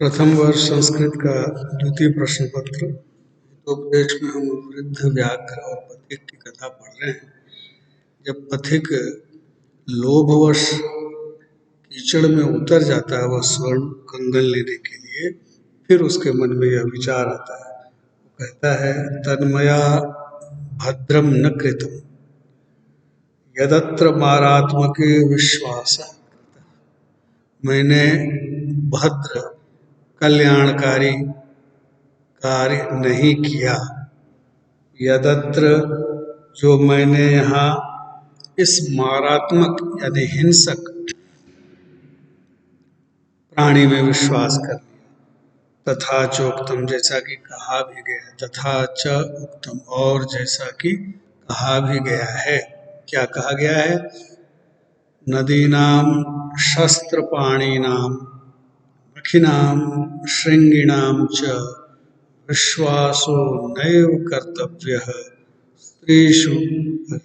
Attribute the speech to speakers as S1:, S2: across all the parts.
S1: प्रथम वर्ष संस्कृत का द्वितीय प्रश्न पत्र। हितोपदेश में हम वृद्ध व्याघ्र और पथिक की कथा पढ़ रहे हैं। जब पथिक लोभवश कीचड़ में उतर जाता है वह स्वर्ण कंगन लेने के लिए, फिर उसके मन में यह विचार आता है। वो कहता है, तन्मया भद्रम न कृतम यदत्र मारात्मके विश्वास। मैंने भद्र कल्याणकारी कार्य नहीं किया। यदत्र, जो मैंने यहाँ इस मारात्मक यानी हिंसक प्राणी में विश्वास कर लिया। तथा चोक्तम, जैसा कि कहा भी गया। तथा च उक्तम, और जैसा कि कहा भी गया है। क्या कहा गया है? नदीनाम शस्त्रपाणीनाम नखिनाम श्रृंगिणाम च विश्वासो नैव कर्तव्यः स्त्रीषु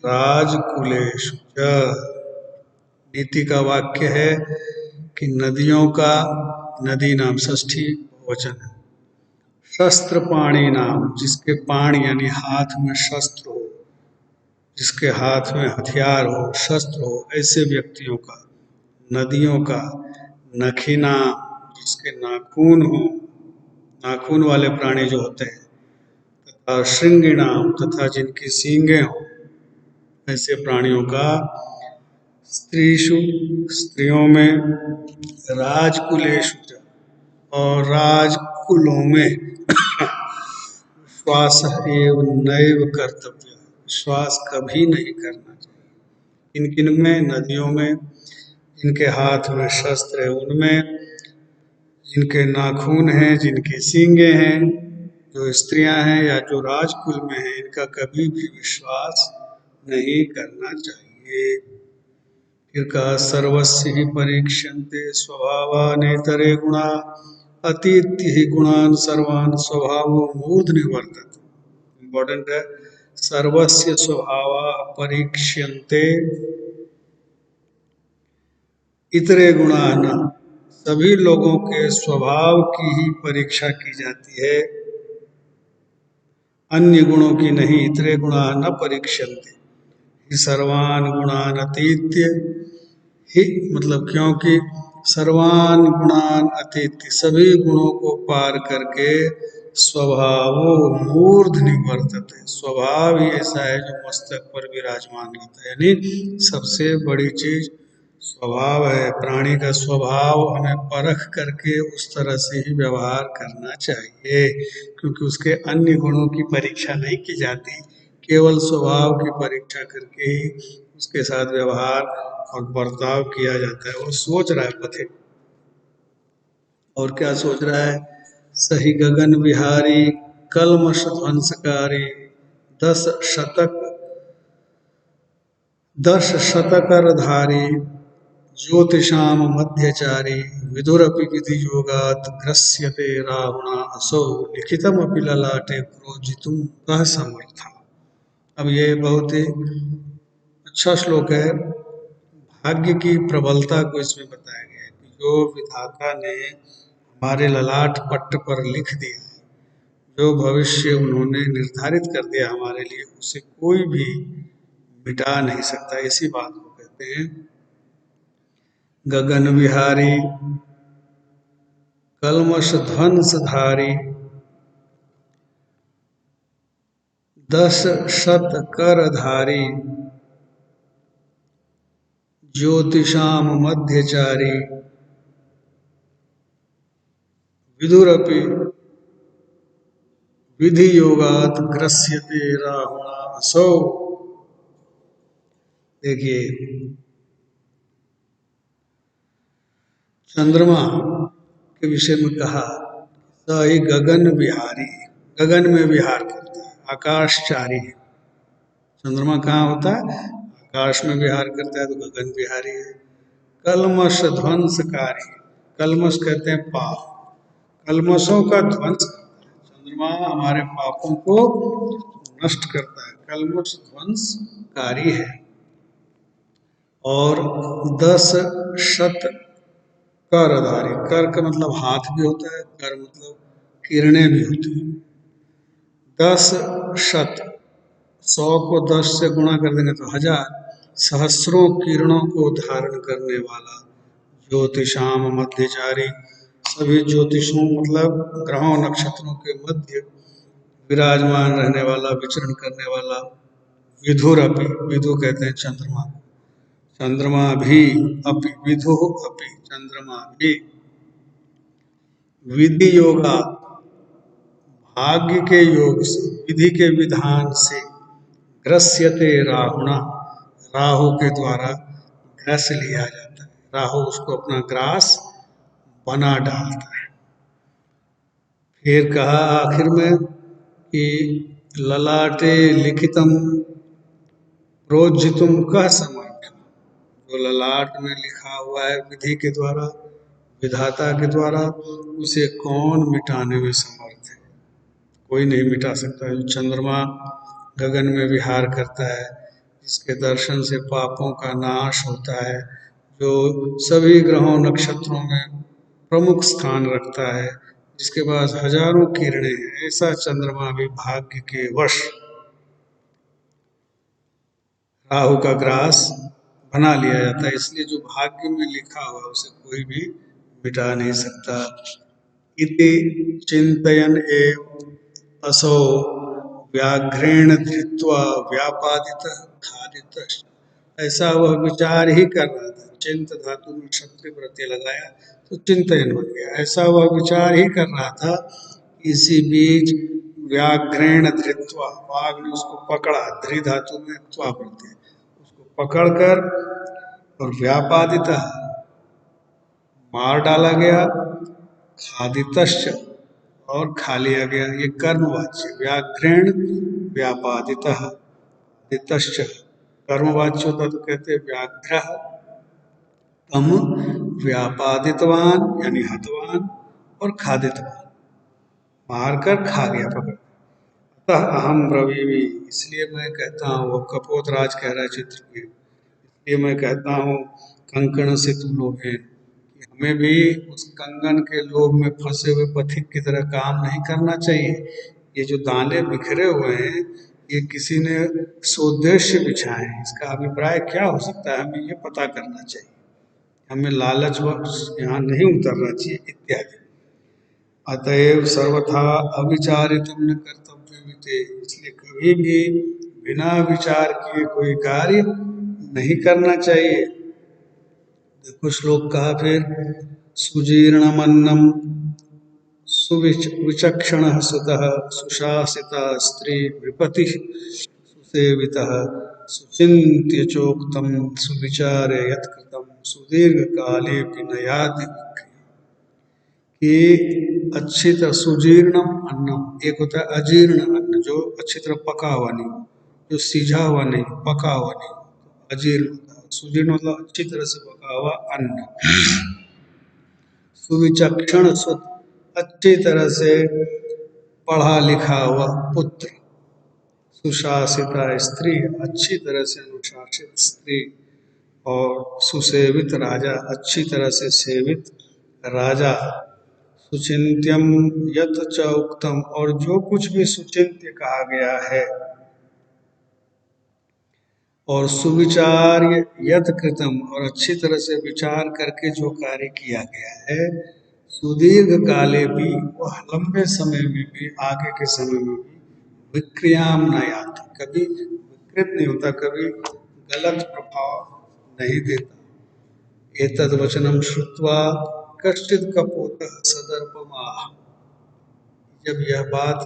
S1: राजकुलेषु च। नीति का वाक्य है कि नदियों का, नदी नाम षष्ठी वचन है, शस्त्र पाणी नाम, जिसके पाण यानी हाथ में शस्त्र हो, जिसके हाथ में हथियार हो, शस्त्र हो, ऐसे व्यक्तियों का, नदियों का, नखिना, जिसके नाखून हो, नाखून वाले प्राणी जो होते हैं, तथा श्रृंगिणाम, तथा जिनकी सींगें हो, ऐसे प्राणियों का, स्त्रीषु, स्त्रियों में, राजकुलेषु, और राजकुलों में, विश्वास एवं नैव कर्तव्य, विश्वास कभी नहीं करना चाहिए। किन किन में? नदियों में, जिनके हाथ में शस्त्र है उनमें, जिनके नाखून हैं, जिनकी सींगें हैं, जो स्त्रियां हैं या जो राजकुल में हैं, इनका कभी भी विश्वास नहीं करना चाहिए। फिर कहा, सर्वस्य ही परीक्षन्ते स्वभावानेतरे गुणा अतीत्य ही गुणान सर्वान स्वभावो मूर्धनि वर्तते। इम्पोर्टेंट है, सर्वस्य स्वभावा परीक्ष्यन्ते इतरे गुणान, सभी लोगों के स्वभाव की ही परीक्षा की जाती है, अन्य गुणों की नहीं। इतरे गुणा न परीक्षन्ते ही सर्वान गुणान अतीत्य ही, मतलब क्योंकि सर्वान गुणान अतीत्य, सभी गुणों को पार करके स्वभावो मूर्धनि वर्तते, स्वभाव ही ऐसा है जो मस्तक पर विराजमान रहता है। यानी सबसे बड़ी चीज स्वभाव है। प्राणी का स्वभाव हमें परख करके उस तरह से ही व्यवहार करना चाहिए, क्योंकि उसके अन्य गुणों की परीक्षा नहीं की जाती, केवल स्वभाव की परीक्षा करके ही उसके साथ व्यवहार और बर्ताव किया जाता है। वो सोच रहा है पथिक, और क्या सोच रहा है? सही गगन विहारी कलमश ध्वंसकारी 10 शतकर धारी ज्योतिषाम मध्यचारी विदुरपि विधि योगात ग्रस्यते रावणा असौ लिखितमपि ललाटे प्रोजितुम कह समर्था। अब ये बहुत ही अच्छा श्लोक है। भाग्य की प्रबलता को इसमें बताया गया है कि जो विधाता ने हमारे ललाट पट्ट पर लिख दिया है, जो भविष्य उन्होंने निर्धारित कर दिया हमारे लिए, उसे कोई भी मिटा नहीं सकता। इसी बात को कहते हैं गगन विहारी कलमश ध्वंसधारी 10 शतकर धारी ज्योतिषाम मध्यचारी विदुरपि विधि योगात ग्रस्यते राहुणा असौ। देखिए, चंद्रमा के विषय में कहा, सही गगन विहारी, गगन में विहार करता है, आकाशचारी है। चंद्रमा कहाँ होता है? आकाश में विहार करता है, तो गगन विहारी है। कलमश ध्वंसकारी, कलमश कहते हैं पाप, कलमशों का ध्वंस करता है। चंद्रमा हमारे पापों को नष्ट करता है, कलमश ध्वंसकारी है। और 10 शत करधारी, कर का मतलब हाथ भी होता है, कर मतलब किरणें भी होती हैं। 10 शत, 100 को 10 से गुणा कर देंगे तो 1000, सहस्रों किरणों को धारण करने वाला, ज्योतिषाम मध्यचारी, सभी ज्योतिषों मतलब ग्रहों नक्षत्रों के मध्य विराजमान रहने वाला, विचरण करने वाला, विधुर अपि, विधु कहते हैं चंद्रमा, चंद्रमा भी, अपि विधु अपि चंद्रमा भी, विधि योगा, भाग्य के योग से, विधि के विधान से, ग्रस्यते राहुणा, राहु के द्वारा ग्रस लिया जाता है, राहु उसको अपना ग्रास बना डालता है। फिर कहा आखिर में कि ललाटे लिखितम प्रोज्झितुम कह समर्थ, जो ललाट में लिखा हुआ है विधि के द्वारा, विधाता के द्वारा, उसे कौन मिटाने में समर्थ है? कोई नहीं मिटा सकता। जो चंद्रमा गगन में विहार करता है, जिसके दर्शन से पापों का नाश होता है, जो सभी ग्रहों नक्षत्रों में प्रमुख स्थान रखता है, जिसके पास हजारों किरणें हैं, ऐसा चंद्रमा भी भाग्य के वश राहु का ग्रास बना लिया जाता है। इसलिए जो भाग्य में लिखा हुआ उसे कोई भी मिटा नहीं सकता। इति चिंतयन एव असौ व्याघ्रेण धृत्वा व्यापादित खादित, ऐसा वह विचार ही कर रहा था। चिंत धातु में क्षत्रिय प्रत्यय लगाया तो चिंतन बन गया। ऐसा वह विचार ही कर रहा था, इसी बीच व्याघ्रेण धृत्वा, बाघ ने उसको पकड़ा, धृ धातु में त्वा प्रत्यय, उसको पकड़कर और व्यापादित मार डाला गया, खादितश्च और खा लिया गया। ये कर्मवाच्य, व्याघ्रेण व्यापादितः, दितश्च कर्मवाच्य होता तो कहते व्याघ्र तम व्यापादितवान यानी हतवान, और खादितवान मारकर खा गया, पकड़। अतः अहम ब्रवीमि, इसलिए मैं कहता हूँ, वो कपोतराज कह रहा है चित्र के, इसलिए मैं कहता हूँ कंकण से तुम लोग हैं, कि हमें भी उस कंगन के लोभ में फंसे हुए पथिक की तरह काम नहीं करना चाहिए। ये जो दाने बिखरे हुए हैं, ये किसी ने सोद्देश्य बिछाए हैं, इसका अभिप्राय क्या हो सकता है, हमें ये पता करना चाहिए, हमें लालच वश यहाँ नहीं उतरना चाहिए इत्यादि। अतएव सर्वथा अविचारितम न कर्तव्यमिते, इसलिए कभी भी बिना विचार किए कोई कार्य नहीं करना चाहिए। देखो श्लोक कहा फिर, सुजीर्णमन्नम सुविचक्षण सुतः सुशासिता स्त्री विपति सुसेवितः सुचिन्त्य चोक्तम सुविचारे यत्कृतम सुदीर्घ काले नयाति, कि अच्छी तरह सुजीर्णम अन्नम, एक होता है अजीर्ण अन्न, जो अच्छी तरह पका हुआ नहीं, जो सीझा हुआ नहीं, पका हुआ नहीं, अजीर्ण होता है। सुजीर्ण मतलब अच्छी तरह से पका हुआ अन्न। सुविचक्षण सुत, अच्छी तरह से पढ़ा लिखा हुआ पुत्र। सुशासिता स्त्री, अच्छी तरह से अनुशासित स्त्री। और सुसेवित राजा, अच्छी तरह से सेवित राजा। सुचिंत्यम यत च उक्तम, और जो कुछ भी सुचिंत्य कहा गया है, और सुविचार यत कृतम, और अच्छी तरह से विचार करके जो कार्य किया गया है, सुदीर्घ काले भी, वह लंबे समय में भी, आगे के समय में भी, विक्रियाम न आती, कभी विकृत नहीं होता, कभी गलत प्रभाव नहीं देता। एतद् वचनम श्रुत्वा कश्चित् कपोतः सदर्पमाह, जब यह बात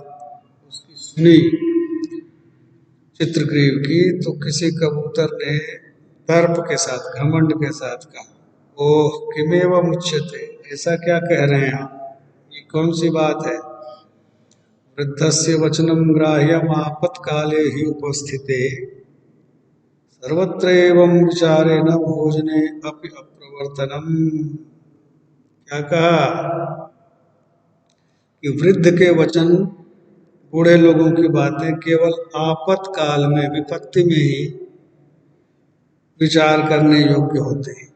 S1: उसकी सुनी चित्रग्रीव की, तो किसी कबूतर ने दर्प के साथ, घमंड के साथ कहा, ओह किमेव मुच्यते, ऐसा क्या कह रहे हैं आप, ये कौन सी बात है। वृद्धस्य वचनम ग्राह्यम आपत्काले ही उपस्थिते, सर्वत्र एवं विचारे न भोजने अपि अप्रवर्तनम। क्या कहा कि वृद्ध के वचन, बूढ़े लोगों की बातें केवल आपातकाल में, विपत्ति में ही विचार करने योग्य होते हैं,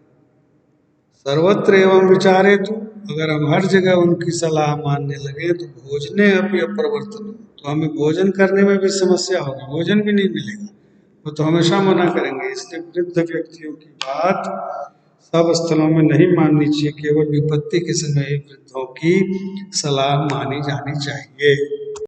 S1: सर्वत्र एवं विचारे तो अगर हम हर जगह उनकी सलाह मानने लगे तो भोजने अपनी अप्रवर्तन, तो हमें भोजन करने में भी समस्या होगी, भोजन भी नहीं मिलेगा, वो तो हमेशा मना करेंगे। इसलिए वृद्ध व्यक्तियों की बात सब स्थलों में नहीं माननी चाहिए, केवल विपत्ति के समय ही वृद्धों की सलाह मानी जानी चाहिए।